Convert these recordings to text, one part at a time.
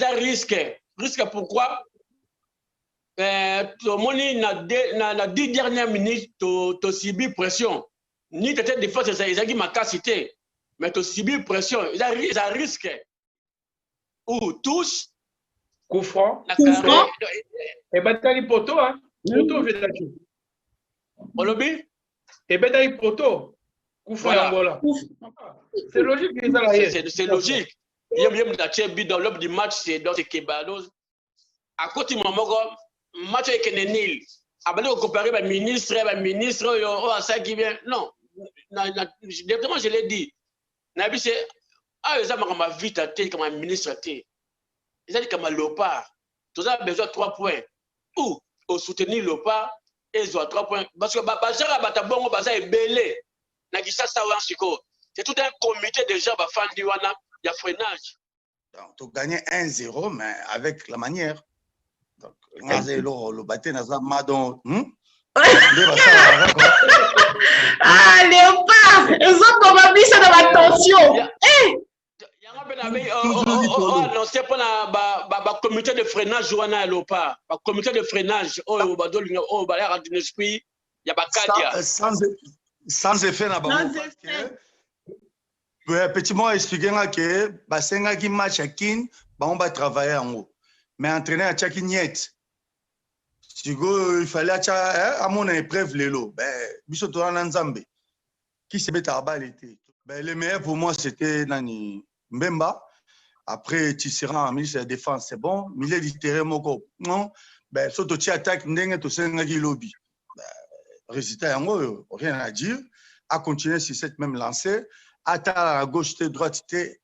un risque. Risque pourquoi? Tout le monde dans 10 dernières minutes, tu subis pression. Ni tu étais défense, ils ont ma capacité. Mais tu subis pression. Ils ont risque. Ou touche. Coup franc. Et bataille poto, hein? Poto, je l'ai dit. Olobi? Et bataille poto. Coup franc Angola. C'est logique. C'est logique. Il y a un dans l'homme du match, c'est dans ce Kebalos. À côté de mon match avec Nenil. Après, on compare les ministres, ça qui vient. Non. Directement, je l'ai dit. Nabi, c'est. Ah, ils ont vite comme un ministre. Ils ont dit comme un lopard. Tous ont besoin de 3 points. Ou, au soutenir lopard, ils ont 3 points. Parce que Bazar Batabongo, Bazar est belé. C'est tout un comité de gens qui font du wana, il y a freinage. Donc, tu gagnes 1-0, mais avec la manière. Donc, le bâti n'a pas madon. Ah, Léopard, ils ont probablement ça dans la tension. Il y a annoncé pour le comité de freinage wana Léopard. Le comité de freinage, il y a Bakadia. Sans effet, petit mot expliqué que basenga qui match à kin on va travailler en haut mais entraîner à chaque niet il fallait à mon épreuve lelo ben biso to na nzambe qui se met à balle ben le meilleur pour moi c'était Nani Mbemba. Après tu seras en ministre de la défense, c'est bon, milieu du terrain moko non ben surtout tu attaques ndenge to senga qui lobby ben résultat yango rien à dire, à continuer sur cette même lancée. À gauche, droite,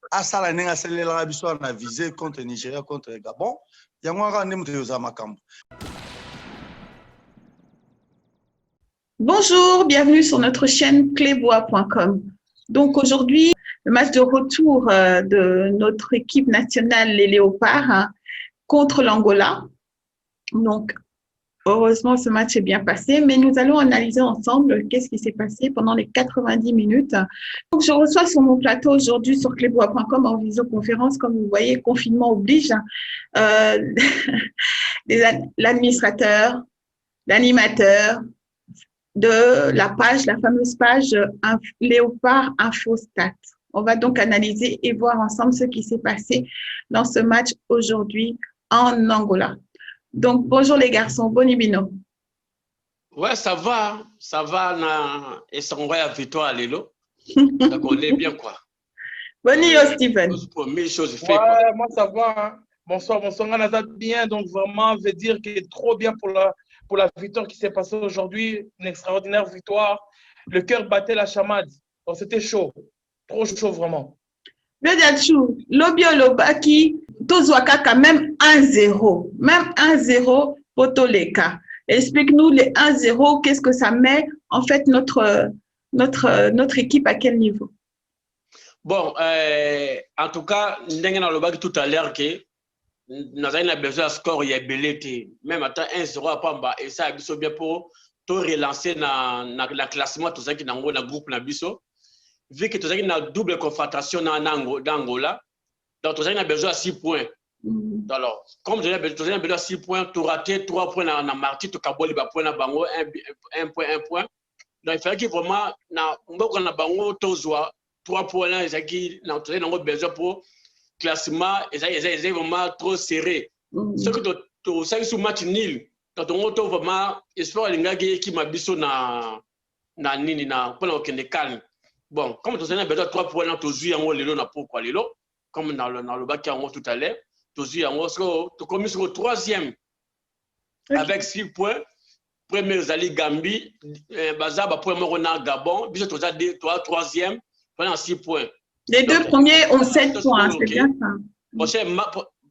à ça, la nenga c'est l'Arabie Saoudite a visé contre Nigeria, contre le Gabon. Il y a un de Bonjour, bienvenue sur notre chaîne clébois.com. Donc aujourd'hui, le match de retour de notre équipe nationale, les Léopards, contre l'Angola. Donc, heureusement, ce match est bien passé, mais nous allons analyser ensemble qu'est-ce qui s'est passé pendant les 90 minutes. Donc, je reçois sur mon plateau aujourd'hui sur clébois.com en visioconférence, comme vous voyez, confinement oblige, l'administrateur, l'animateur de la page, la fameuse page Léopard Infostat. On va donc analyser et voir ensemble ce qui s'est passé dans ce match aujourd'hui en Angola. Donc, bonjour les garçons, Bonibino. Ouais, ça va, et ça on va à victoire à l'élo. Donc, on est bien, quoi. Bonio, Steven. Première chose fait, moi, ça va. Hein. Bonsoir, on a bien. Donc, vraiment, veut dire qu'il est trop bien pour la victoire qui s'est passée aujourd'hui. Une extraordinaire victoire. Le cœur battait la chamade. Donc, c'était chaud. Trop chaud, vraiment. Bediachou, Lobio Lobaki, Tozwakaka, même 1-0. Même 1-0 pour Toleka. Explique-nous les 1-0, qu'est-ce que ça met, en fait, notre équipe à quel niveau? Bon, en tout cas, Ndengena Lobaki tout à l'heure que nous avons besoin de score, il y a belé. Même à 1-0 à Pamba, et ça a bien pour tout relancer dans le classement, tout ça qui est dans le groupe Nabiso. Vu que tu as une double confrontation dans Angola, donc tu as besoin de 6 points. Alors, comme tu as besoin de 6 points, tu as raté 3 points dans Marty, tu as gagné 1 point. Donc, il fallait que vraiment, dans Bango, tu as 3 points là, tu as besoin pour classement, et ça est vraiment trop serré. Ce que tu as sur match nul, tu as vraiment espoir qui m'a biso na nini na pour le calme. Bon, comme tu as besoin de 3 points, tu as joué en pourquoi comme dans le bac tout à l'heure, tu as joué tu commis sur le 3e avec 6 points. Premier Zali Gambi, Bazaba pour le Gabon, puis tu as 3e pendant 6 points. Les deux premiers ont 7 points, c'est bien ça.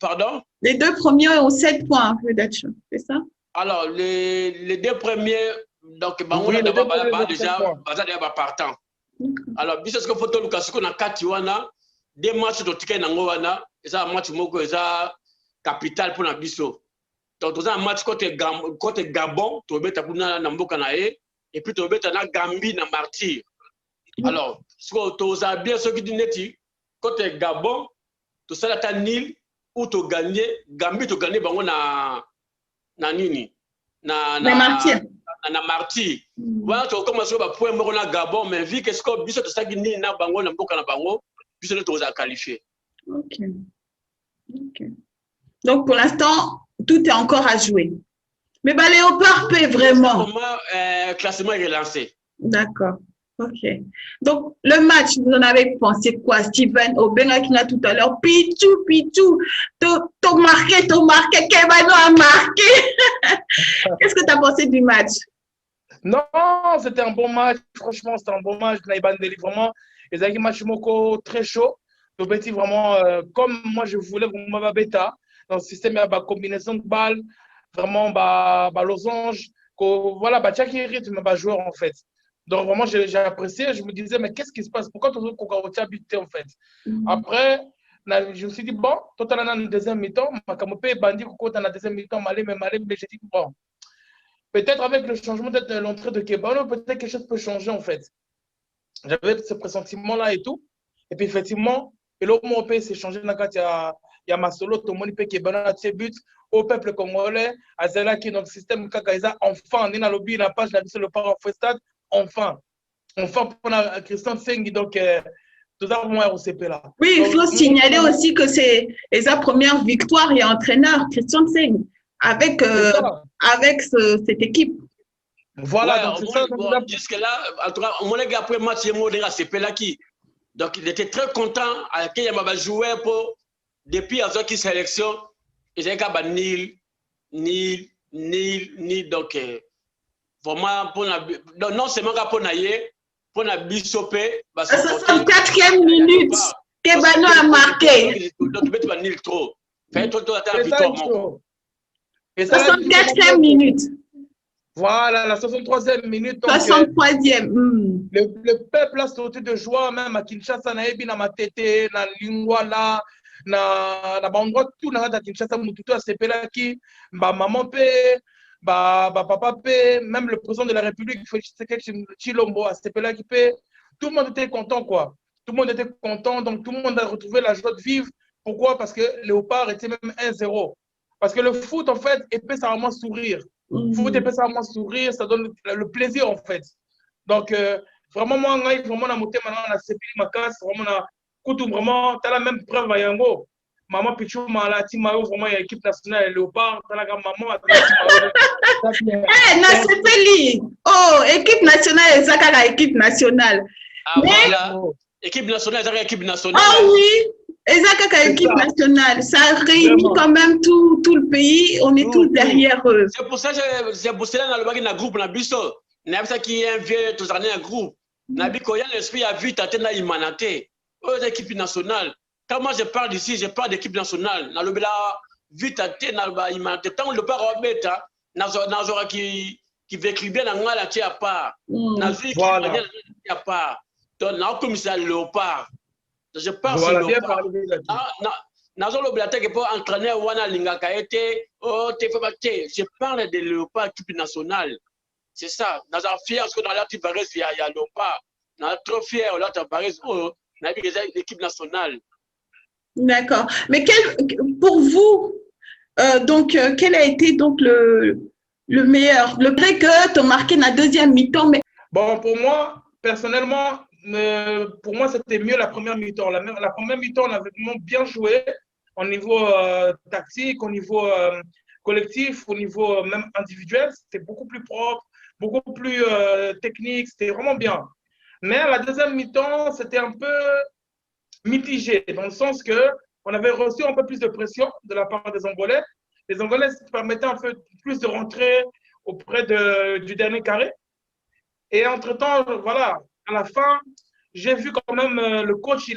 Pardon? Les 2 premiers ont 7 points, c'est ça? Alors, les 2 premiers, donc, oui, déjà, partant. Alors, bis ce que photo Lucas qu'on a 4 wana, 2 matchs de ticket nango wana, et ça match moko eza capital pour la biso. Donc dans un match côté Gabon, to beta kuna na mboka na e, et puis to beta na Gambie na Martyr. Alors, ce que to za bien ce qui dit neti côté Gabon, to ça ta nil, où tu gagné, Gambie tu gagné bango na nini na Marty. Voilà tu commences à point moko na Gabon mais vu que ce que biso to saki nini na bango na mboka na bango biso to za qualifier. OK. OK. Donc pour l'instant tout est encore à jouer. Mais bah Léopard peut vraiment. Classement est relancé. D'accord. OK. Donc, le match, vous en avez pensé quoi, Steven? Au Benakina tout à l'heure. Pichou, t'as marqué, Kebano a marqué. Qu'est-ce que tu as pensé du match? Non, c'était un bon match. Franchement, c'était un bon match. Naïbandeli, vraiment. Les a un match moko très chaud. Le petit, vraiment, comme moi, je voulais vraiment bêta. Dans le système, il y a une combinaison de balles. Vraiment, losange. Voilà, chaque rythme, joueur, en fait. Donc, vraiment, j'ai apprécié. Je me disais, mais qu'est-ce qui se passe? Pourquoi tu as habité, en fait? Après, je me suis dit, bon, toi, tu as dans la deuxième mi-temps. Je bandit, tu as la deuxième mi-temps, mais j'ai dit, bon, peut-être avec le changement de l'entrée de Kebano, peut-être quelque chose peut changer, en fait. J'avais ce pressentiment-là et tout. Et puis, effectivement, et l'autre mot s'est changé. Il y a Masolo, tout le monde peut Kebano à ses buts au peuple congolais, à Zela qui est dans le système Kakaïza, enfin, on est dans le lobby, la page, la le part en stade. Enfin, pour Christian Sengi, donc tout ça, moi, au CP là. Oui, il faut signaler aussi que c'est sa première victoire et entraîneur, Christian Sengi, avec cette équipe. Voilà, ouais, donc jusque-là, en tout cas, mon gars, après le match, il y a CP là qui. Donc, il était très content avec qui il m'a joué pour, depuis la sélection, il y a nil. Donc, vraiment, non seulement pour naïe, pour na bisopé, à 64e minute, Kebano a marqué. Donc, tu vas nil trop. Fais-toi la victoire, mon. 64e minute. Voilà, la 63e minute. 63e. Le peuple a sauté de joie, même à Kinshasa, na Ebi, na Matete, na Lingwala, na Bandroit, tout na Kinshasa, Mututu a sepela qui, maman pe, papa pe, même le président de la République, Chilombo a sepela qui pe, tout le monde était content, quoi. Tout le monde était content, donc tout le monde a retrouvé la joie de vivre. Pourquoi? Parce que Léopard était même 1-0. Parce que le foot, en fait, peut ça vraiment sourire. Foot, peut ça vraiment sourire, ça donne le plaisir, en fait. Donc, vraiment, moi, vraiment, na moté maintenant, na sepili makas, vraiment, na koutou, vraiment, t'as la même preuve à Yango. Maman Pichou, la team Mayo, vraiment, il y a l'équipe nationale, Léopard, t'as la maman, eh, na sepili. Oh, équipe nationale, et ça, équipe nationale. Ah, voilà. Équipe nationale, c'est équipe nationale. Ah oui. Et ça, équipe nationale, ça réunit quand même tout le pays, on est tous derrière eux. C'est pour ça que j'ai bossé dans le groupe, dans le biso. N'a pas qui est un vieux, tous un groupe. N'a pas qu'il y a l'esprit à vite à tenir humanité. L'équipe nationale. Quand moi je parle d'ici, je parle d'équipe nationale. Dans le bela vite à tenir humanité. Tant le pas remettre, n'a qui vécu bien dans la tia pas. N'a qui a pas. Donc n'a comme ça Léopard. Je parle sur Léopard. N'a pas l'obligation pour entraîner Wana Lingaka été. Oh, je parle de Léopard, équipe nationale. C'est ça. Nous sommes fiers parce que dans la Tibares, il y a Léopard. Nous sommes trop fiers de la Tibares, l'équipe nationale. D'accord. Mais pour vous, quel a été donc le meilleur? Le vrai que tu as marqué dans la deuxième mi-temps. Mais... Bon, pour moi, personnellement, pour moi, c'était mieux la première mi-temps. La première mi-temps, on avait vraiment bien joué au niveau tactique, au niveau collectif, au niveau même individuel. C'était beaucoup plus propre, beaucoup plus technique. C'était vraiment bien. Mais à la deuxième mi-temps, c'était un peu mitigé, dans le sens qu'on avait reçu un peu plus de pression de la part des Angolais. Les Angolais permettaient un peu plus de rentrer auprès du dernier carré. Et entre-temps, voilà, à la fin, j'ai vu quand même le coach,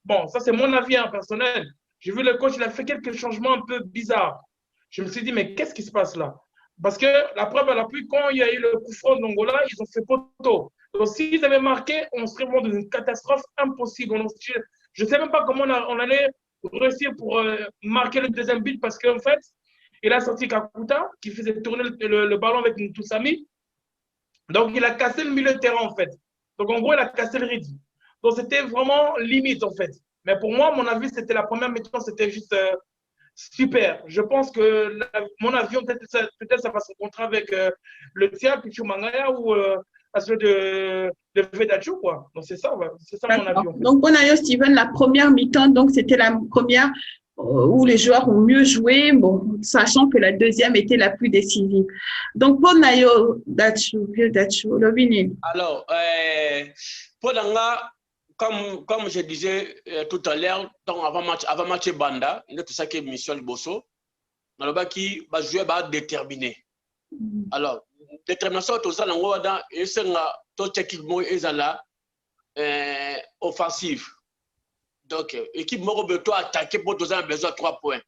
bon, ça c'est mon avis personnel, j'ai vu le coach, il a fait quelques changements un peu bizarres. Je me suis dit, mais qu'est-ce qui se passe là? Parce que la preuve à l'appui, quand il y a eu le coup franc d'Angola, ils ont fait poteau. Donc s'ils avaient marqué, on serait vraiment dans une catastrophe impossible. Je ne sais même pas comment on allait réussir pour marquer le deuxième but, parce qu'en fait, il a sorti Kakuta, qui faisait tourner le ballon avec Ntoussami. Donc, il a cassé le milieu de terrain, en fait. Donc, en gros, il a cassé le rythme. Donc, c'était vraiment limite, en fait. Mais pour moi, mon avis, c'était la première mi-temps, c'était juste super. Je pense que mon avion, peut-être ça va se rencontrer avec le tien, Pichu Mangaya, ou celui de Vedachu, quoi. Donc, c'est ça mon avion. Donc, Bonayo Steven, la première mi-temps, donc c'était la première où les joueurs ont mieux joué, bon, sachant que la deuxième était la plus décisive. Donc, Bonayo Dachu, Lovini. Alors, pour Langa, comme je disais tout à l'heure, avant match Banda, il y a tout ça qui est mission de Bosso. Dans le bas qui va jouer, va déterminer. Alors, détermination, tout ça, dans et c'est tout équipement offensif. Donc, équipe Morobeto attaqué pour tout ça, a besoin de 3 points.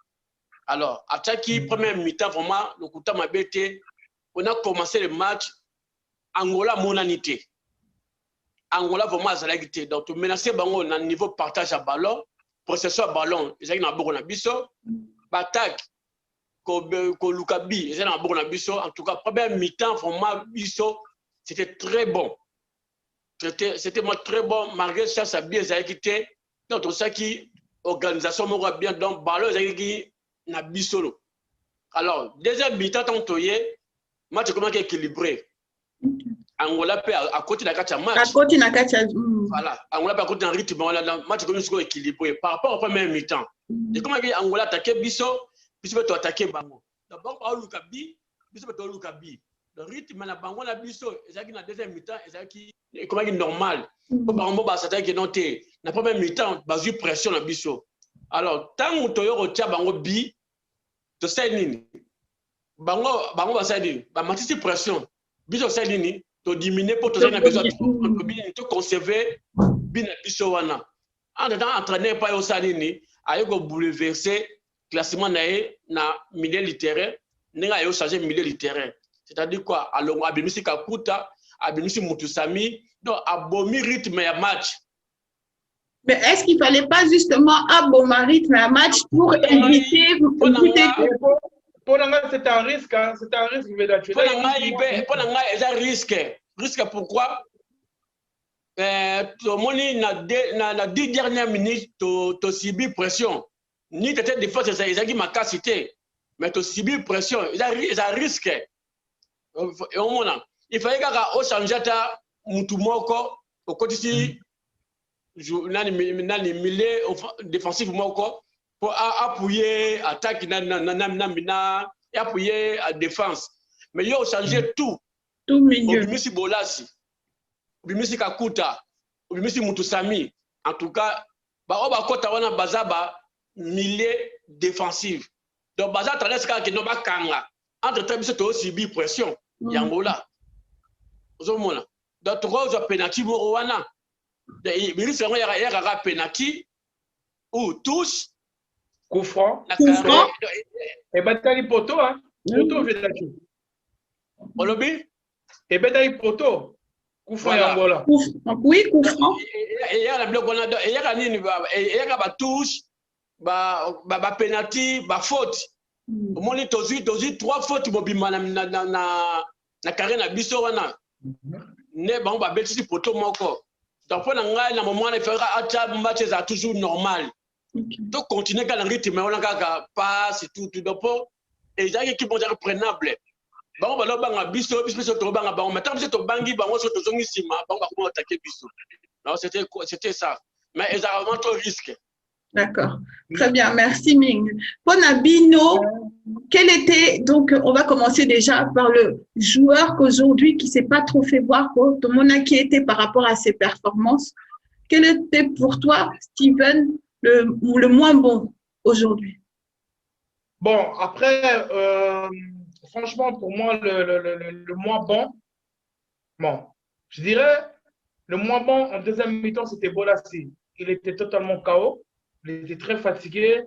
Alors, attaquer première mi-temps, vraiment, le coup de m'abêté, on a commencé le match Angola monanité. Angola vraiment azalagité. Donc, menacer bango na niveau partage à ballon, possession à ballon, ils ont beaucoup na biso, attaque ko Lukabi, ils ont beaucoup na biso. En tout cas, première mi-temps vraiment biso, c'était très bon. C'était très bon malgré ça ça bien azalagité. Donc tout ça qui organisation moi bien donc ballon azalagité na biso. Alors, deuxième mi-temps tant toyé, match comment équilibré. Angola peut à côté de la catch match. À côté de la catch. Voilà, Angola peut à côté d'un rythme, match comme ça équilibré par rapport au premier mi-temps. Et comment Angola attaqué Bisso, Bisso peut attaquer Bango. D'abord par Lukabi, Bisso peut Lukabi. Le rythme na Bango na Bisso, ezaki na deuxième mi-temps, ezaki comment dire normal. Pour Bango ba s'attaquer noté. Na premier mi-temps, basu pression na Bisso. Alors, tant que toyo retia Bango bi, to say nini. Bango ba say nini, ba matisi pression. Bisso say nini. To diminuer pour toujours besoin de conserver bien biso wana en dedans entraîner pas au salini ayo ko bouleverser classement na milieu littéraire ninga ayo changer milieu littéraire c'est-à-dire quoi alors abimisi kakuta abimisi mutusami donc abomi rythme ya match. Mais est-ce qu'il fallait pas justement abomir rythme ya match pour éviter pour l'instant, c'est un risque, hein? C'est un risque. Pour l'instant, c'est un risque. Risque pourquoi? Na 10 dernières minutes, tu subis pression. Ni tu défense, ils ont dit ma capacité. Mais tu subis pression. Ils ont risque. Il fallait qu'on change ta Moutoumoko au côté dans les milieux défensifs pour appuyer attaque et appuyer à défense. Mais il a changé tout. Tout milieu. Obimisi Bolasi, Obimisi Kakuta, Obimisi Mutusami. En tout cas, Oba Kota wana bazaba milieu défensif. Donc baza tendance ka no ba kanga. Entre temps biso to subi pression. Yangola. Ozomona. Donc trois penalty mo wana. De ministre ngo ya penalty ou touche coup franc. Et batali poto hein. Poto Vedachu. Olobi et batali poto. Coup franc Angola. Oui, coup franc. Et il y a la bloc on a et il y a nini et il y a ba touche ba penalty ba faute. Au moins tozi 3 fautes mobima na carré na biso wana. Ne ba ba betisi poto moko. Donc pour ngai na moment na fera acha match ça toujours normal. Donc continuer quand le rythme on a passe tout donc et j'ai équipe bon prenable. Bon ba lo banga biso to banga ba on maintenant to bangi ba on so to zongi sima ba comment attaquer biso. Non c'était ça. Mais ils ont vraiment trop risque. D'accord. Très bien, merci Ming. Bonabino, quel était, donc on va commencer déjà par le joueur qu'aujourd'hui qui ne s'est pas trop fait voir pour tout le monde inquiété par rapport à ses performances. Quel était pour toi, Steven, le moins bon aujourd'hui? Bon, après, franchement, pour moi, le moins bon, je dirais, le moins bon en deuxième mi-temps, c'était Bolassi. Il était totalement KO. Il était très fatigué.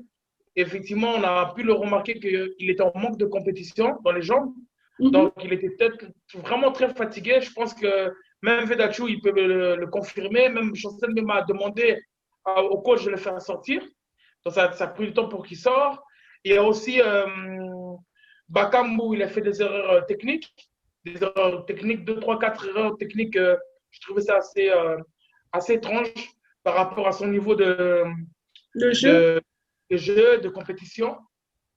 Effectivement, on a pu le remarquer qu'il était en manque de compétition dans les jambes. Donc, il était peut-être vraiment très fatigué. Je pense que même Vedachu, il peut le confirmer. Même Chancel m'a demandé au coach de le faire sortir. Donc, ça a pris du temps pour qu'il sorte. Il y a aussi Bakambu, il a fait des erreurs techniques. Des erreurs techniques, 2, 3, 4 erreurs techniques. Je trouvais ça assez étrange par rapport à son niveau de jeu, de compétition.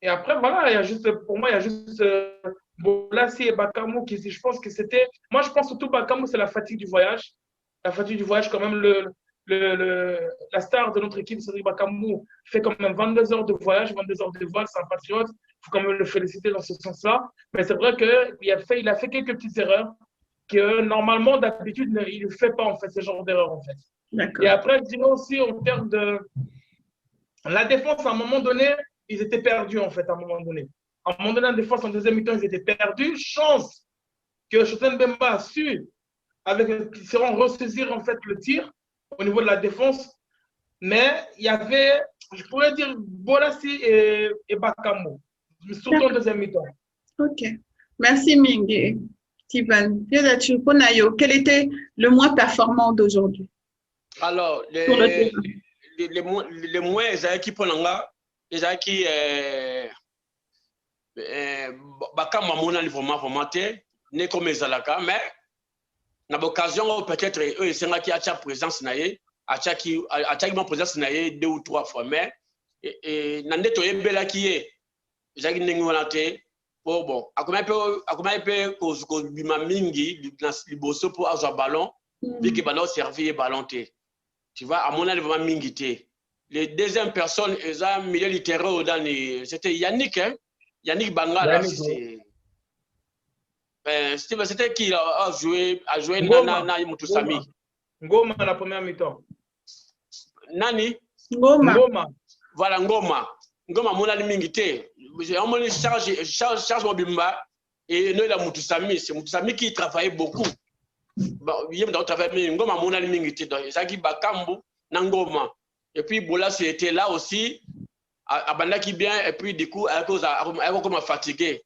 Et après, voilà, il y a juste, pour moi, il y a juste Bolassi et Bakamou qui, je pense que c'était. Moi, je pense surtout Bakamou, c'est la fatigue du voyage. La fatigue du voyage, quand même, la star de notre équipe, Cédric Bakamou, fait quand même 22 heures de voyage, 22 heures de vol, c'est un patriote. Il faut quand même le féliciter dans ce sens-là. Mais c'est vrai qu'il a fait quelques petites erreurs que normalement, d'habitude, il ne fait pas, en fait, ce genre d'erreur, en fait. Et après, je dirais aussi, en termes de la défense, à un moment donné, ils étaient perdus, en fait, à un moment donné. À un moment donné, en défense, en deuxième mi-temps, ils étaient perdus. Chance que Choten Bemba a su, qu'ils seront ressaisir, en fait, le tir au niveau de la défense. Mais il y avait, je pourrais dire, Bolassi et Bakamou, surtout en deuxième mi-temps. Ok. Merci, Ming. Steven, quel était le moins performant d'aujourd'hui? Alors, les moins qui prennent là, les qui Bakamou a vraiment été, n'est comme les Alaka, mais dans l'occasion, peut-être, eux, ils sont qui a présence, qui a présence 2 ou 3 fois, mais Nande to yebela qui est, j'ai dit bon, à combien peut cause bima mingi liboso pour avoir ballon, vu que ballon servi ballon te. Tu vois, à mon avis vraiment mingi te. Les deuxième personne, ils ont milieu littéraire dans c'était Yannick, hein? Yannick Bangala, c'était qui a joué Nana Mutusami. Ngoma la première mi-temps. Nani? Ngoma. Voilà, Ngoma mon ami mingité. On charge mon bimba et nous la Mutusami, c'est Mutusami qui travaillait beaucoup. Bon, il y a travaillé Ngoma mon ami mingité donc Zaki Bakambu Ngoma. Et puis Bola c'était là aussi à Bandaki bien et puis du coup à cause comme fatigué.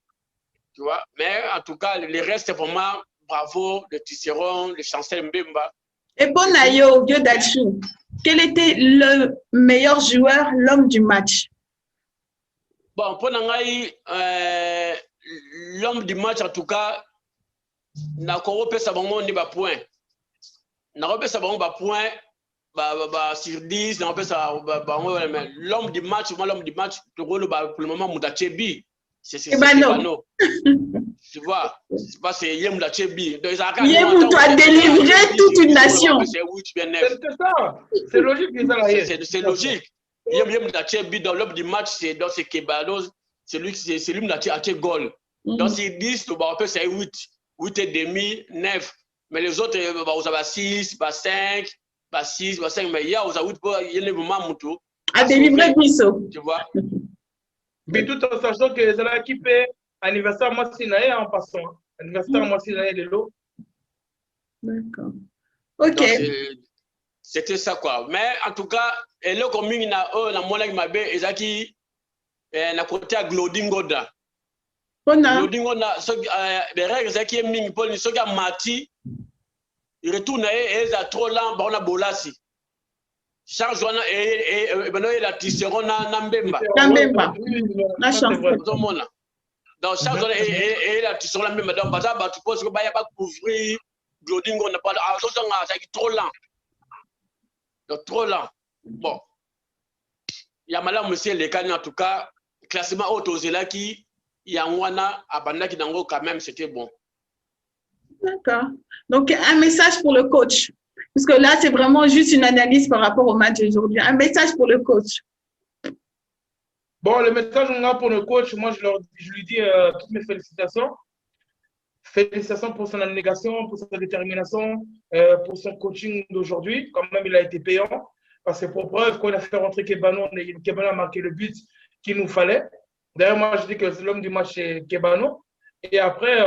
Tu vois, mais en tout cas les restes vraiment bravo le Tisseron, le Chancel Mbemba. Et pour Nayo Diodachou, quel était le meilleur joueur, l'homme du match? Bon, pour Nangaï, l'homme du match, en tout cas, n'a pas repéré sa banque de point. N'a pas repéré sa banque de point sur 10, n'a pas repéré sa banque. L'homme du match, moi, l'homme du match, pour le moment, Moudachebi. C'est Kebano. Tu vois, c'est Yem Moudachebi. Yem, tu as délivré toute une nation. C'est ça. C'est logique, c'est logique. Yem Moudachebi, dans l'homme du match, c'est Kebano. C'est lui qui a fait goal. Donc, c'est 10, c'est 8. 8 et demi, 9. Mais les autres, vous avez 6, 5, 6, 5. Mais il y a 8 pour y a moment à délivrer Bisso. Tu vois? Mais tout en sachant que les équipes anniversaire Massinae en passant. Anniversaire Massinae de l'eau. D'accord. Ok. C'était ça quoi. Mais en tout cas, le commune na mona mabe ezaki na côté à Glodingoda. Glodingoda so les règles ezaki mingi pour ni soki mati il retourne et eza trop lent ba on a Bolassi. Charge wana et bano la Tisseron na Mbemba. Na Mbemba. Na chance. Donc charge wana et la Tisseron na Mbemba donc baza ba tu penses que ba ya pas couvrir Glodingoda pas c'est trop lent. Donc, trop lent. Bon. Il y a malin, monsieur Lekani, en tout cas, classement Autozelaki, il y a Mwana, Abandaki Dango, quand même, c'était bon. D'accord. Donc, un message pour le coach. Parce que là, c'est vraiment juste une analyse par rapport au match d'aujourd'hui. Un message pour le coach. Bon, le message pour le coach, moi, je lui dis toutes mes félicitations. Félicitations pour son abnégation, pour sa détermination, pour son coaching d'aujourd'hui. Quand même, il a été payant. Parce que pour preuve, quand on a fait rentrer Kebano, Kebano a marqué le but qu'il nous fallait. D'ailleurs, moi, je dis que l'homme du match, c'est Kebano. Et après,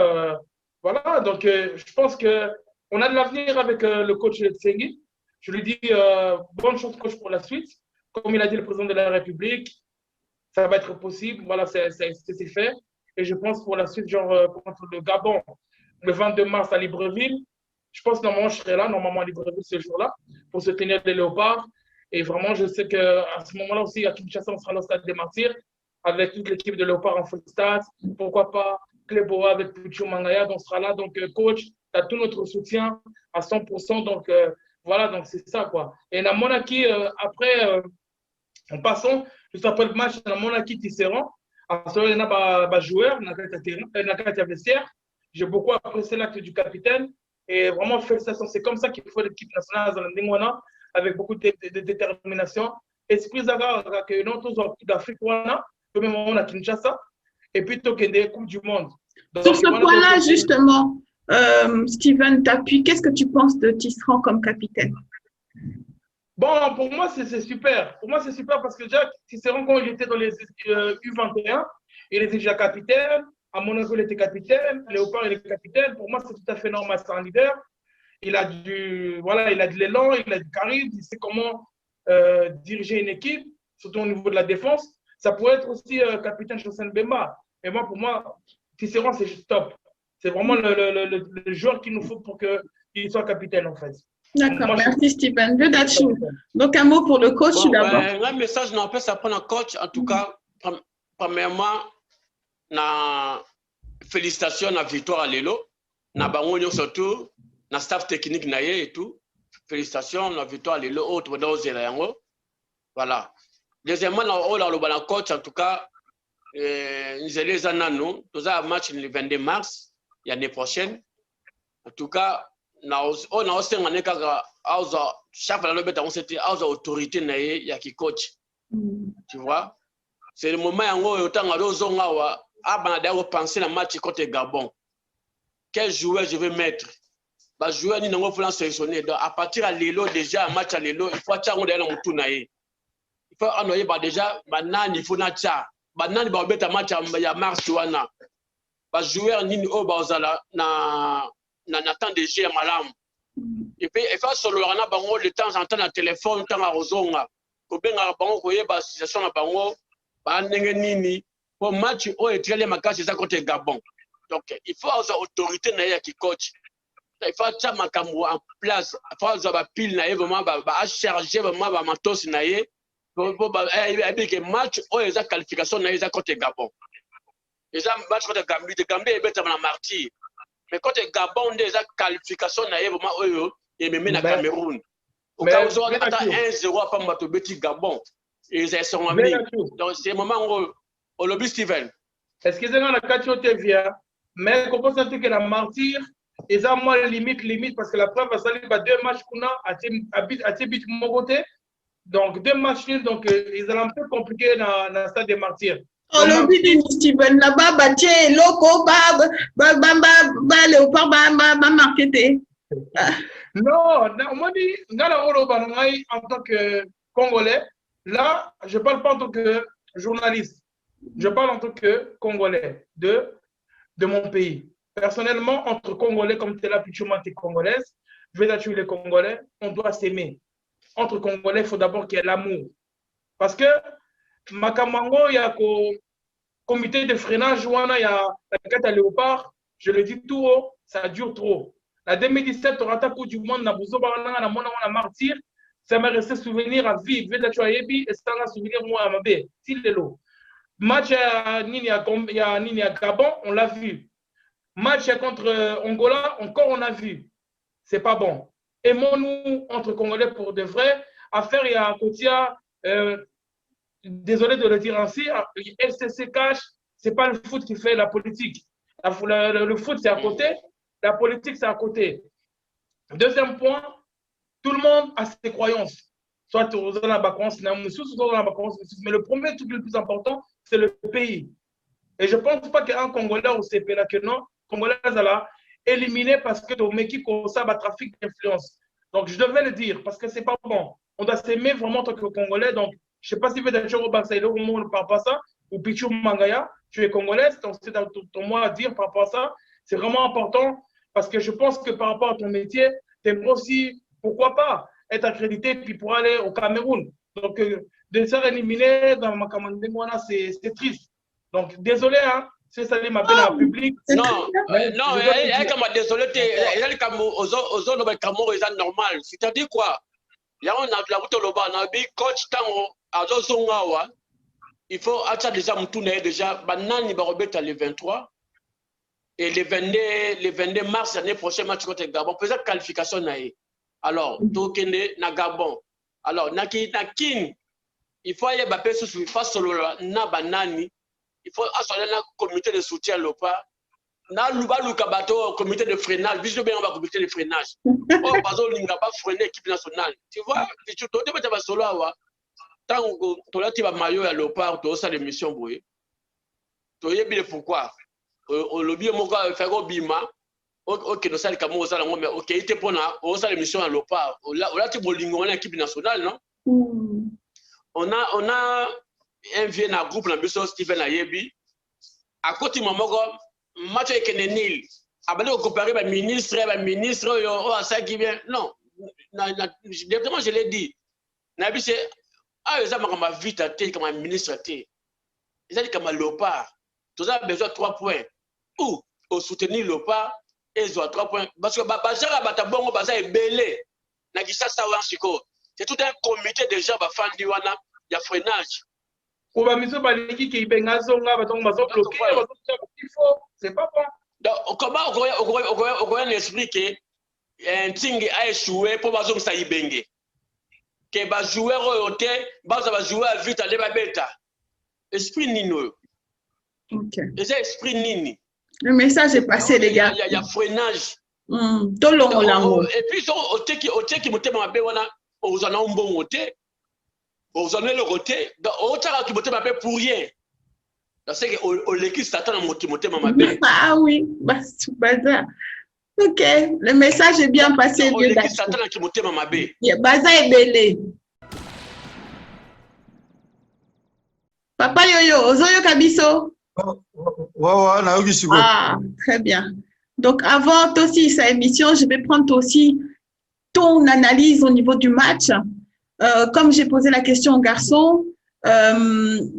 voilà. Donc, je pense qu'on a de l'avenir avec le coach Tsengui. Je lui dis bonne chance, coach, pour la suite. Comme il a dit le président de la République, ça va être possible. Voilà, c'est fait. Et je pense pour la suite, genre contre le Gabon, le 22 mars à Libreville, je pense que normalement je serai là, normalement à Libreville ce jour-là, pour soutenir les Léopards. Et vraiment, je sais qu'à ce moment-là aussi, à Kinshasa, on sera dans le stade des Martyrs, avec toute l'équipe de Léopards en full stade. Pourquoi pas Cléboa avec Pucho Mangaya, on sera là. Donc, coach, tu as tout notre soutien à 100%. Donc, voilà, donc c'est ça, quoi. Et la Monaki, après, en passant, juste après le match, la Monaki Tisserand, il y a des joueurs, il y a des vestiaires. J'ai beaucoup apprécié l'acte du capitaine. Et vraiment, félicitations. C'est comme ça qu'il faut l'équipe nationale avec beaucoup de détermination. Esprit Zaga, que nous, tous en Coupe d'Afrique, même on a Kinshasa. Et puis, il y a des Coupes du Monde. Donc, sur ce point-là, justement, Steven Tapi, qu'est-ce que tu penses de Tisserand comme capitaine? Bon, pour moi, c'est super. Pour moi, c'est super parce que déjà, Tisserand, quand il était dans les U21, il était déjà capitaine. À Monaco, il était capitaine. Léopard, il est capitaine. Pour moi, c'est tout à fait normal. C'est un leader. Il a de l'élan, il a du charisme. Il sait comment diriger une équipe, surtout au niveau de la défense. Ça pourrait être aussi capitaine Chancel Bemba. Mais moi, pour moi, Tisserand, c'est juste top. C'est vraiment le joueur qu'il nous faut pour qu'il soit capitaine, en fait. D'accord, merci Steven. Donc, un mot pour le coach d'abord. Un message, on peut s'apprendre un coach. En tout cas, premièrement, félicitations à la victoire à Lelo. Na bango surtout, na staff technique naie et tout. Félicitations à la victoire à Lelo. Autre dans Zélango. Voilà. Deuxièmement, le coach, en tout cas, nous allons nous un match le 22 mars, l'année prochaine. En tout cas, on a aussi chaque autorité qui coach. Tu vois? C'est le moment où on penser le match contre Gabon. Quel joueur je vais mettre? Les joueurs ne vont pas sélectionner. Donc, à partir de Lelo, déjà, un match à Lelo, il faut aller dans le tour. Il faut envoyer déjà, il faut il faut un match à mars. Les joueurs na temps de jeu malam. Et puis il faut solo na bango de temps en temps na téléphone temps à rozonga ko benga bango ko yeba situation na bango ba ndenge nini pour match o etrele makasi za contre Gabon. Donc il faut avoir autorité na ya qui coach. Il faut ça makambo en place, il faut avoir pile na vraiment ba charger vraiment ba matos na ye pour que match o eza qualification na ya contre Gabon. Déjà match contre Gambie, et beta na martyr. Mais quand le Gabon a des qualifications, il me met na Cameroun. Au cas où on attend 1-0 à Pambato Betty Gabon. Et ils sont amis. Donc c'est le moment où on lobby Steven. Excusez-moi, la question te vient. Mais comment ça fait que la martyr, ils ont moins limite, parce que la preuve, ça va 2 matchs qu'on a à Tibit mon côté. Donc 2 matchs nuls, donc ils ont un peu compliqué dans le stade des martyrs. Le but de Steven là-bas, loco, léopard, marketé. Non, moi, en tant que Congolais, là, je ne parle pas en tant que journaliste. Je parle en tant que Congolais de mon pays. Personnellement, entre Congolais, comme tu es là, puis tu es congolaise, je vais tuer les Congolais, on doit s'aimer. Entre Congolais, il faut d'abord qu'il y ait l'amour. Parce que Makamango, il y a un comité de freinage, il y a la carte à Léopard, je le dis tout haut, ça dure trop. La 2017, on a Coupe du monde, on a martyr, ça m'a resté souvenir à vie. Je vais tu et ça m'a souvenir moi à ma bé. Match à Gabon, on l'a vu. Match contre Angola, encore on a vu. C'est pas bon. Aimons-nous entre Congolais pour de vrai. Affaire, il y a un côté. Désolé de le dire ainsi, FCC cash, ce n'est pas le foot qui fait la politique. Le foot, c'est à côté, la politique, c'est à côté. Deuxième point, tout le monde a ses croyances. Soit tu as la vacance, mais le premier truc le plus important, c'est le pays. Et je ne pense pas qu'un Congolais au CP là, que non, Congolais là, éliminé parce que ton équipe a un trafic d'influence. Donc, je devais le dire parce que ce n'est pas bon. On doit s'aimer vraiment en tant que Congolais. Donc, je ne sais pas si Vedachoro Baksaïdo, au moment où on ne parle pas ça, ou Pichou Mangaya, tu es congolaise, donc c'est ton mot à dire par rapport à ça. C'est vraiment important parce que je pense que par rapport à ton métier, tu aimerais aussi, pourquoi pas, être accrédité puis pour aller au Cameroun. Donc, de se faire éliminer dans ma Kamandemouana, c'est triste. Donc, désolé, hein, c'est ça ma belle en public. Non, désolé, aux Cameroun, c'est normal. C'est-à-dire quoi? Il y a un coach il faut déjà banani le 23 et le 22 mars l'année prochaine match contre Gabon peut-être qualification alors tokende na Gabon alors nakin il faut y avoir face solo na banani il faut assurer un comité de soutien local. Na luba lukabato comité de freinage, biso bien on va comité de freinage. Oh bazo linga ba freiner équipe nationale. Tu vois, tu te dis ba solo awa. Tant to la ti ba maillot ya Léopard to ça l'émission boye. To yebi pourquoi. Au lobby moko faire go bima. OK no sali kamo ça mais OK ite pona o ça l'émission ya Léopard. Ola ti bolingo na équipe nationale non? On a un vieux na groupe na biso Stephen Ayebi. À côté mamoko match avec Nenil, abandé au comparer ba ministre yo ça qui vient non directement je l'ai dit na bi c'est ça m'a vite até comme ministre até ils dit comme Léopard tous a besoin 3 points ou au soutenir Léopard ils ont 3 points parce que bazara batabongo baza ebelé na kisasa wansiko c'est tout un comité de gens ba fandi wana ya freinage. C'est pas bon. Donc, comment on explique un ting a échoué pour bazom sa ibenge? Que ba joueur oyote, ba joueur vite aller ba beta. Esprit nino. OK. Et c'est esprit nini. Le message est passé les gars. Il y a freinage. Et puis au teki motema mabe wana ozana mbongo ote. Vous en avez le côté, au tara qui monte ma paix pour rien. C'est que au l'équipe s'attend à monter ma paix. Ah oui, Baza. OK, le message est bien passé. Au l'équipe s'attend à qui monte ma paix. Baza est belé. Papa Yoyo, Ozoyo Kabiso. Ah, très bien. Donc avant aussi sa émission, je vais prendre aussi ton analyse au niveau du match. Comme j'ai posé la question aux garçons,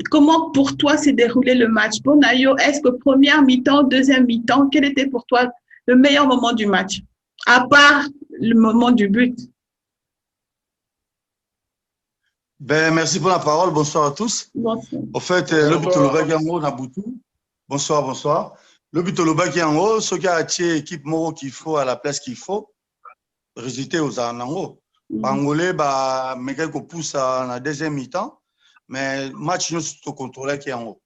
comment pour toi s'est déroulé le match? Pour Nayo, est-ce que première mi-temps, deuxième mi-temps, quel était pour toi le meilleur moment du match? À part le moment du but. Ben, merci pour la parole. Bonsoir à tous. Bonsoir. Au fait, le but au Bagamo Nabutu. Bonsoir, bonsoir. Le but au Bagamo, ce qui a attiré l'équipe Moro qu'il faut à la place qu'il faut, résulter aux Anango. Angolais, bah, mais qu'on pousse à la deuxième mi-temps, mais match nous tout contrôlé qui est en haut.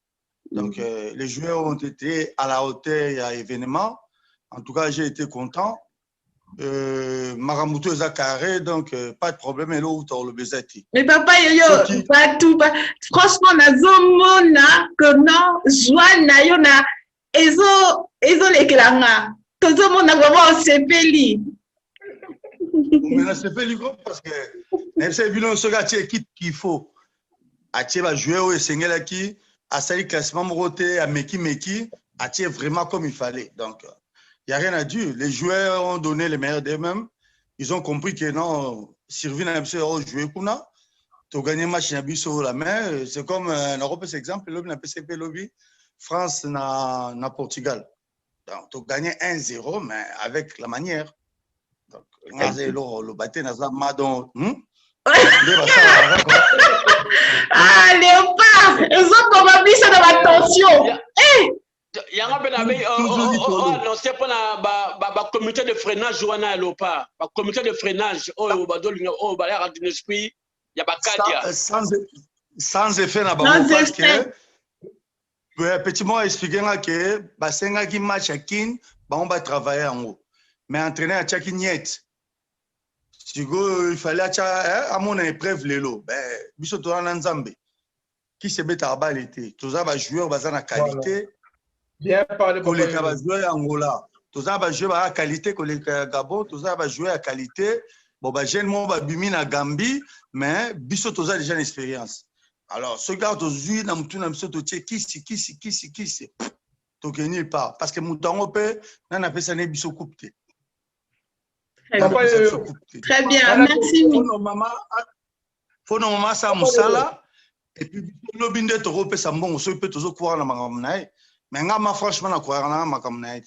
Donc, les joueurs ont été à la hauteur à l'événement. En tout cas, j'ai été content. Maramuto est à carré, donc pas de problème. Et l'autre, le Bezati. Mais papa, yo, pas tout. Franchement, na zomona, que non, joie na yo na, ezo les klanga. Tout le monde a vraiment sepeli. Mais c'est pas libre parce que c'est évident ce gars équipe qu'il faut à jouer au Sénégal qui a sali classement roté à Meki a vraiment comme il fallait. Donc il y a rien à dire. Les joueurs ont donné le meilleur d'eux-mêmes. Ils ont compris que non, Sylvie n'a pas joué kuna. Tu gagné match na biso la main. C'est comme en Europe c'est exemple lobby na PCP lobby France na Portugal. Donc tu gagné 1-0 mais avec la manière. Donc, le bâté n'a pas madon. Ah, Léopard, ils ont probablement ça dans l'attention. Il y a un annoncé pour le comité de freinage Joana Léopard. Le comité de freinage, il y a pas sans effet na parce que petit mot expliquer que basenga qui match à kin on va travailler en haut. Mais entraîner à Tchaki Niet, il fallait à mon épreuve l'élo. Ben, bisoto en Nzambe. Qui se met à bas l'été. Tous les joueurs basés en qualité. Bien parlé pour les joueurs Angola. Tous les joueurs à qualité que les Gabon. Tous les joueurs à qualité. Bon, ben, jeune monde va biminer à Gambie, mais bisoto a déjà une expérience. Alors, ce gars aujourd'hui, dans tout le monde, qui c'est. Donc, il n'y a pas. Parce que Moutango peut, on appelle ça des biso coupés. Très bien, merci. Faut normalement ça moussala et puis le binde to repé ça bon so peut toujours croire na makamnaï mais ngama franchement na croire na makamnaï.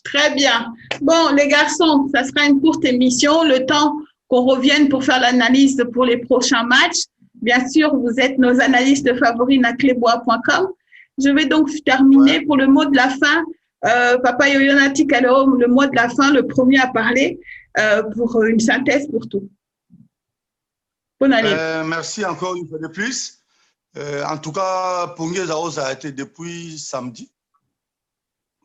Très bien. Bon les garçons, ça sera une courte émission, le temps qu'on revienne pour faire l'analyse pour les prochains matchs. Bien sûr, vous êtes nos analystes favoris na clebois.com. Je vais donc terminer pour le mot de la fin. Papa Yoyonati Kalo, le mot de la fin, le premier à parler. Pour une synthèse pour tout. Bonne année. Merci encore une fois de plus. En tout cas, Pongue Zao, ça a été depuis samedi.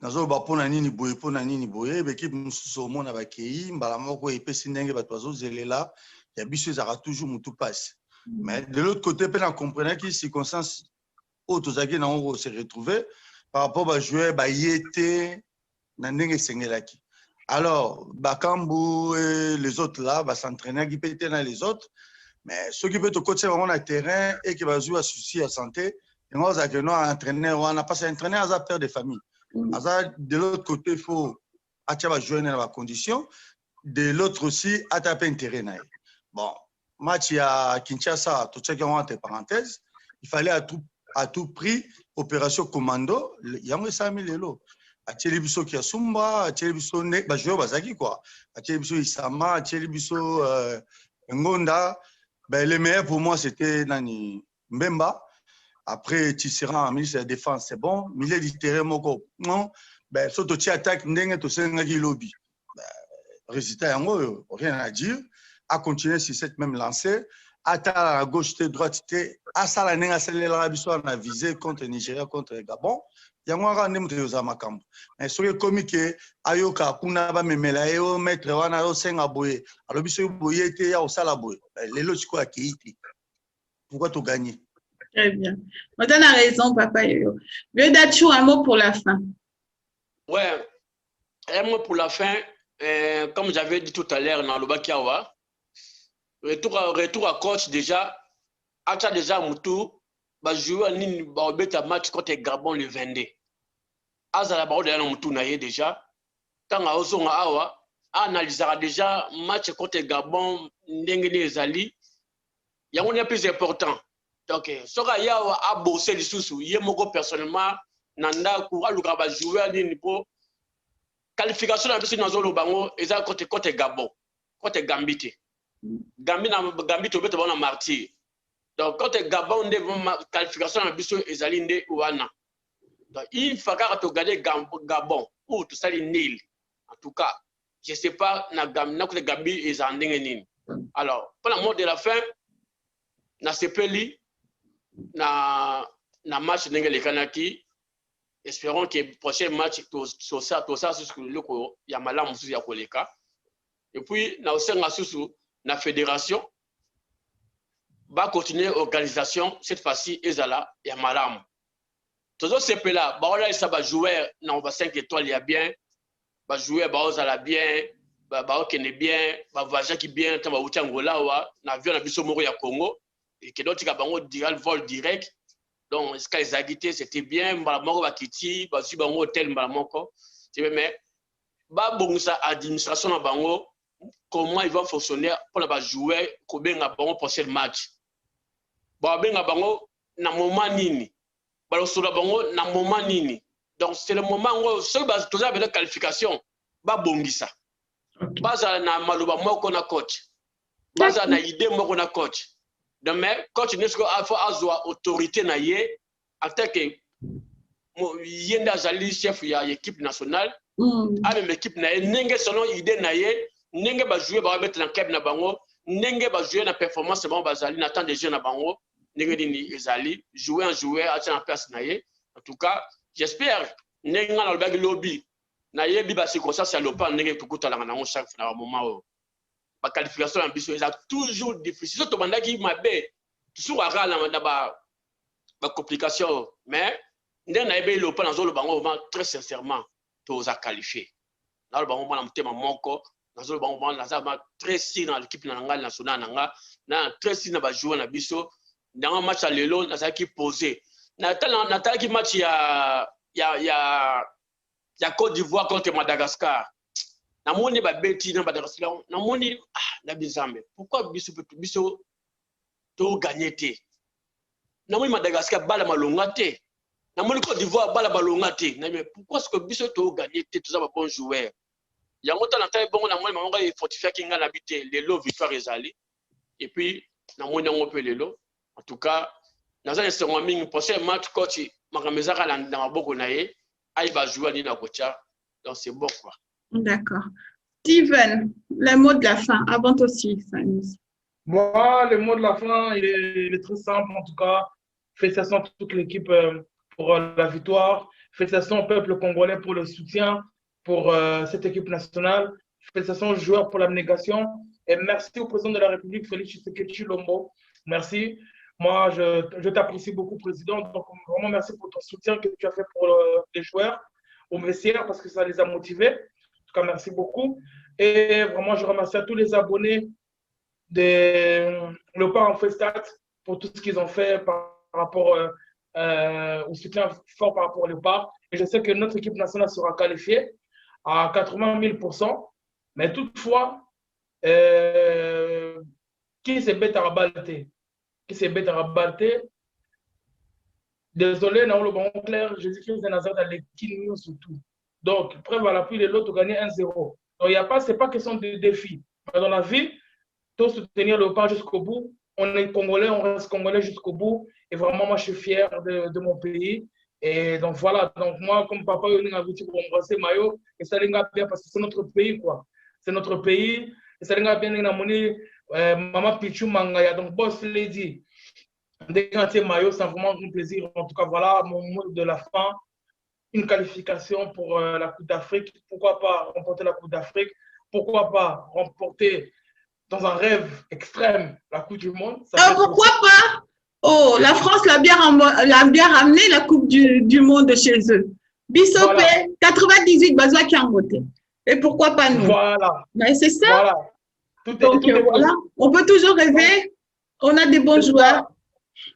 Nazo bapona nini boye pona nini boye l'équipe mususu mona bakei mbala moko epesi ndenge bato bazozelela ya biso ezaka toujours mutu passe. Mais de l'autre côté, on comprenait que les circonstances autres ont se retrouver par rapport à jouer Bayete, Nandenge Sengelaki. Alors, Bakambu et les autres là, s'entraîner qui pétaient dans les autres. Mais ceux qui peuvent coacher vraiment le terrain et qui va jouer à souci à santé, et moi, on a entraîné, on a passé à entraîner à père de famille. De l'autre côté, il faut jouer dans la condition. De l'autre aussi, à taper un terrain. Bon. Match à Kinshasa, tout ce qui est entre parenthèses, il fallait à tout prix opération commando. Il y a 100 000 euros. À Tchélibiso qui a Sumba, à Tchélibiso Bajo Bazaki quoi. À Tchélibiso Isama, à Tchélibiso Ngonda. Ben, le meilleur pour moi c'était Nani Mbemba. Après Tisserand, ministre de la Défense, c'est bon. Milieu du terrain, Moko. Non. Ben, surtout tu attaques Ndenge to Sengaki Lobby. Ben, résultat, rien à dire. À continuer sur cette même lancée, à la gauche, à droite, à Salané, à l'Arabie Saoudite, on a visé contre le Nigeria, contre le Gabon. Il y a un rendez-vous de Zamakambo. Mais ce qui est comique, Ayoka, Kunaba, Memelayo, Maître, Wana, Sengaboye, alors Bissou Boye, il y a au Salaboye. Les lots, c'est quoi qui est? Pourquoi tu gagnes? Très bien. Madame a raison, Papa Yoyo. Vieux Dachou, un mot pour la fin. Ouais, un mot pour la fin. Comme j'avais dit tout à l'heure dans le Bakiawa, retour à coach déjà, Acha déjà Moutou, va jouer un match contre Gabon le 22. Azala Bao de Moutou naïe déjà. Tant à Ozonga Awa, analysera déjà match contre Gabon, Ndengene Zali. Il y a un plus important. Donc, Soga Yawa a bossé le sous, Yemoko personnellement, Nanda Koura Luka va jouer à niveau. Qualification de la Zolo Bango, et ça contre Gabon, contre Gambite. Gambite au béton en martyr. Donc, quand Gabon, on qualification de la biso ezalinde ouana. Donc, il faut regarder Gabon ou tout ça, Nil. En tout cas, je ne sais pas, na Gabi et Zandingen. Alors, pour la mot de la fin, na Sepeli, na match Nengele Kanaki, espérons que le prochain match, tout ça, c'est ce que le Yamala Moussou Yakoleka. Et puis, na Osenga Soussou, la fédération va continuer l'organisation, cette fois-ci, Ezala et Amalam. Toujours ces là, bah ça va jouer, on va 5 étoiles, il y a bien, va jouer, bah Ozala bien, bah Okene bien, bah Vajaki bien, va Outi Angola, na avion na biso moro ya Congo, et que d'autres bango diral vol direct. Donc, ce qu'ils agitaient, c'était bien, bah moro va Kiti, bah si bango hôtel, bah moko, mais bah bon ça administration na bango. Comment ils vont fonctionner pour la jouer pour bien pour ce match. Bon, bien na moment nini. Bah sur la bango na moment nini. Donc c'est le moment où ceux qui tous avec la qualification ba bongisa. Baza na maluba moko na coach. Baza na idée moko na coach. Donc mais coach n'est-ce qu'il faut autorité na yé en tant que yenda zali chef ya équipe nationale. Avec l'équipe na nenge selon idée na yé. Nenge ba jouer ba mettre dans club na bango, nenge ba jouer na performance bon bazali na temps de jeu na bango, nenge dini ezali jouer à la place na ye. En tout cas, j'espère nenge na le bag lobby na ye bi ba circonstance ya lopa nenge kukuta la na chaque fois moment ba qualification en biso est toujours difficile. Surtout bandaki mabe toujours à la ba complication, mais nenge na be lopa na zo le bango très sincèrement tous à qualifier. Na le bango na mutema moko très si dans l'équipe nationale, très si dans les joueurs na biso, dans un match à l'élo, na qui posé. Na qui match ya Côte d'Ivoire contre Madagascar. Na moni ba beti na Madagascar, na moni na bizambe. Pourquoi biso to gagner té? Na moni Madagascar bala malonga té. Na moni Côte d'Ivoire bala malonga té. Mais pourquoi est-ce que biso to gagner té tous ça bon joueur? Il y a longtemps bon na moi il fortifier qui nga habité les lots victoire ezali et puis na moi on peut les lots en tout cas dans un second mingi prochain match coach makamezaka dans maboko na ye ai va jouer ni na kocha donc c'est bon quoi. D'accord. Steven, le mot de la fin avant aussi. Moi le mot de la fin il est très simple en tout cas, Félicitations à toute l'équipe pour la victoire. Félicitations au peuple congolais pour le soutien pour cette équipe nationale. Félicitations aux joueurs pour l'abnégation. Et merci au président de la République, Félix Tshisekedi Tshilombo. Merci. Moi, je t'apprécie beaucoup, président. Donc, vraiment, merci pour ton soutien que tu as fait pour les joueurs, au vestiaire, parce que ça les a motivés. En tout cas, merci beaucoup. Et vraiment, je remercie à tous les abonnés de Léopard en Festat pour tout ce qu'ils ont fait par rapport au soutien fort par rapport au Léopard. Et je sais que notre équipe nationale sera qualifiée à 80 000%. Mais toutefois, qui s'est bête à rabalter? Qui s'est bête à rabalter? Désolé, non, le bon clair, Jésus-Christ de Nazareth à l'équilibre surtout. Donc, preuve à l'appui de l'autre, gagner 1-0. Donc, il n'y a pas, c'est pas question de défi. Mais dans la vie, tout soutenir le pas jusqu'au bout. On est Congolais, on reste Congolais jusqu'au bout. Et vraiment, moi, je suis fier de mon pays. Et donc, voilà. Donc, moi, comme papa, il a voulu embrasser Mayo. Et ça l'est bien parce que c'est notre pays, quoi. C'est notre pays. Et ça l'est bien, Maman Pichou Mangaya. Donc, boss lady. Dégantier Mayo, c'est vraiment un plaisir. En tout cas, voilà mon mot de la fin. Une qualification pour la Coupe d'Afrique. Pourquoi pas remporter la Coupe d'Afrique? Pourquoi pas remporter dans un rêve extrême la Coupe du Monde? Pourquoi pas? Oh, la France l'a bien ramené la Coupe du Monde chez eux. Bissopé, voilà. 98 Bazoua qui a voté. Et pourquoi pas nous? Voilà. Mais c'est ça. Voilà. Donc, voilà. On peut toujours rêver. On a des bons joueurs.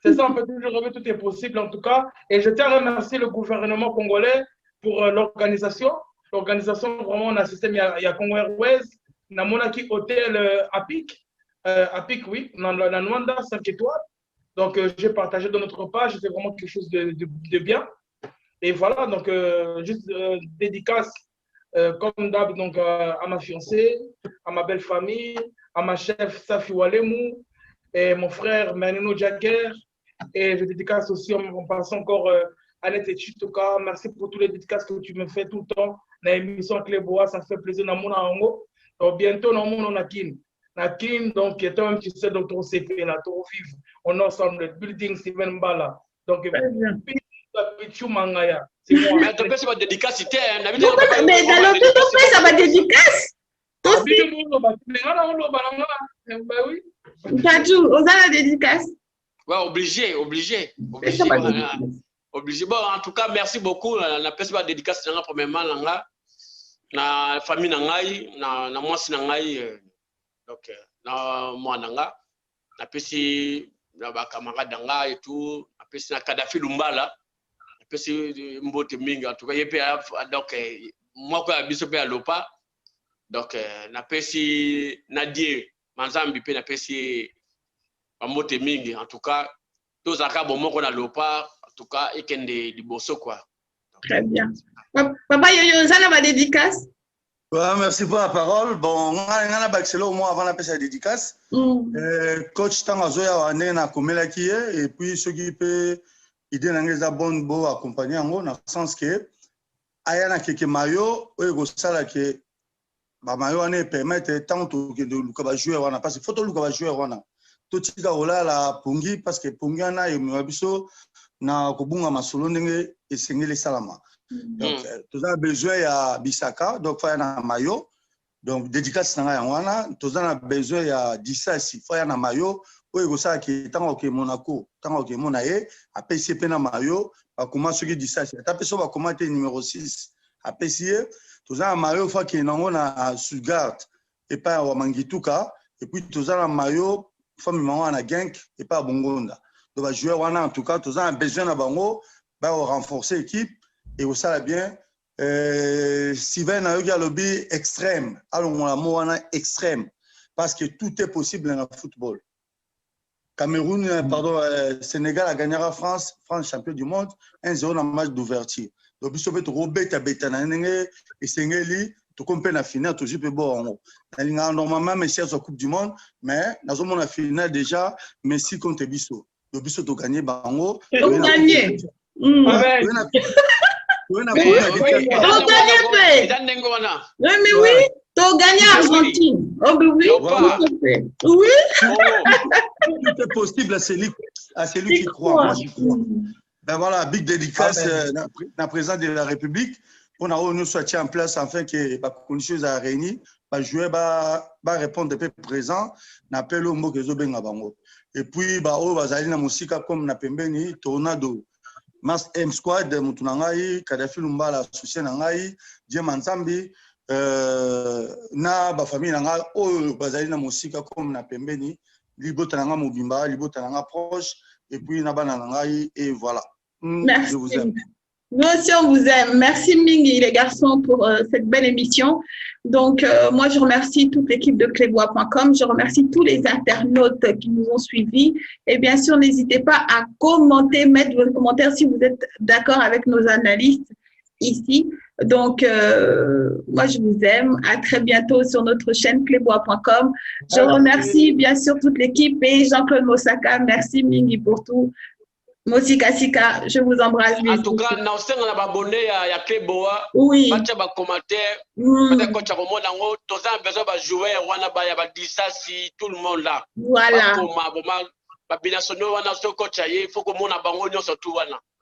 C'est ça, on peut toujours rêver, tout est possible en tout cas. Et je tiens à remercier le gouvernement congolais pour l'organisation. L'organisation, vraiment, on a assisté, il y a Congo Airways, Namonaki Hôtel Apik, oui, dans la Nwanda, 5 étoiles. Donc, j'ai partagé de notre page, c'était vraiment quelque chose de bien. Et voilà, donc, juste dédicace, comme d'hab, donc, à ma fiancée, à ma belle famille, à ma chef Safi Walemu, et mon frère Manino Jacker. Et je dédicace aussi en passant encore Annette et Chitoka. Merci pour tous les dédicaces que tu me fais tout le temps. Dans l'émission Clébois, ça fait plaisir dans mon ango. Donc bientôt, dans mon Nakin. Nakin, donc, qui est un petit sais, donc, on s'est fait là, on vivre. On est ensemble, le building Steven Mbala. Donc, Pichou Mangaya. C'est moi. Mais tu peux faire une dédicace, mais dans le tout, ça va dédicace. Oui. Tadjou, on a la dédicace. Ouais, obligé. Bon, en tout cas, merci beaucoup. La personne dédicace, premièrement, la famille Nangai, la moi Nangai, donc, la moi Nanga, la personne, la camarade Nanga et tout, la personne Kadhafi Lumbala, la personne Mbote Mingi, en tout cas, donc, moi, quand je suis à l'OPA, donc, la personne Nadir. Manzambi pe na pesi amote mingi en tout cas tous aka bon qu'on a Léopard en tout cas et kende liboso quoi. Très bien. Papa Yoyo ça la dédicace. Ouais, merci pour la parole. Bon, on a baxelo moi avant la pesa dédicace. Coach Tangazoya wane na komela ki et puis ceux qui peut idée na bonne beau accompagner en gros dans le sens que aya na keke mayo o go sala ke ba mayo ane permettre tant que de luka joueur wana parce que photo luka joueur wana to tika ola la pungi parce que pungi na yo biso na kobunga masolo ndenge esengeli salama donc tous a besoin ya bisaka donc fa na mayo donc dédicace na ya wana tous a besoin ya disasi fa na mayo o ego sa ki tango ke Monaco tango ke monae a PCP na mayo ba comment ce qui disasi ta peso ba commenter numéro 6 a PCE tous a mayo fa ki nango na Sudgard et pas wa Mangituka et puis tous a mayo fa mi mango na Genk et pas Bongonda donc ba joueur wana en tout cas tous a besoin na bango ba renforcer l'équipe et au ça bien Steven a eu le lobby extrême alors on a mot extrême parce que tout est possible dans le football. Cameroun pardon Sénégal a gagné à France champion du monde 1-0 dans le match d'ouverture. Donc biso beto robeta betana ndenge esengeli to compter na finale to jipe bon normalement Messi à coupe du monde mais dans la finale déjà Messi contre biso. Donc biso to gagner bango. On gagner. Mais oui, Tu gagné Argentine. Oh, ben oui. Oui. Tout est possible à celui qui croit. Moi, j'y crois. Ben voilà, big dédicace dans le président de la République. On a nous soit en place afin que les conditions à réunir. Les joueurs vont répondre depuis présent. N'appelle au mot que zo benga bango. Et puis, bazali na musika comme na pembeni Tornado. Mas M Squad, Mutunangai, Kadafi Lumbala, Soucien Nangai, Diemanzambi, na ba famille Nanga, bazali na musika comme na pembeni, Libotananga Mobimba, Libotananga proche, et puis Nabana Nangai, et voilà. Merci. Je vous aime. Nous aussi, on vous aime. Merci Mingi, les garçons, pour cette belle émission. Donc, moi, je remercie toute l'équipe de clébois.com. Je remercie tous les internautes qui nous ont suivis. Et bien sûr, n'hésitez pas à commenter, mettre vos commentaires si vous êtes d'accord avec nos analystes ici. Donc, moi, je vous aime. À très bientôt sur notre chaîne clébois.com. Je remercie bien sûr toute l'équipe et Jean-Claude Mosaka. Merci Mingi pour tout. Mosika Sika, je vous embrasse. En tout cas, nous sommes abonnés à Cléboa. Oui. Match ba commentaire. Peut-être que tu as besoin de jouer. On a dit ça si tout le monde là. Voilà.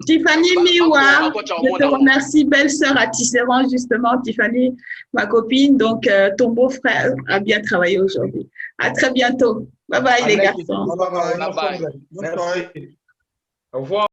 Tiffany Miwa, je te remercie, belle sœur à Tisserand, justement, Tiffany, ma copine. Donc, ton beau-frère a bien travaillé aujourd'hui. À très bientôt. Bye bye, les garçons. Bye bye. Merci. Au revoir.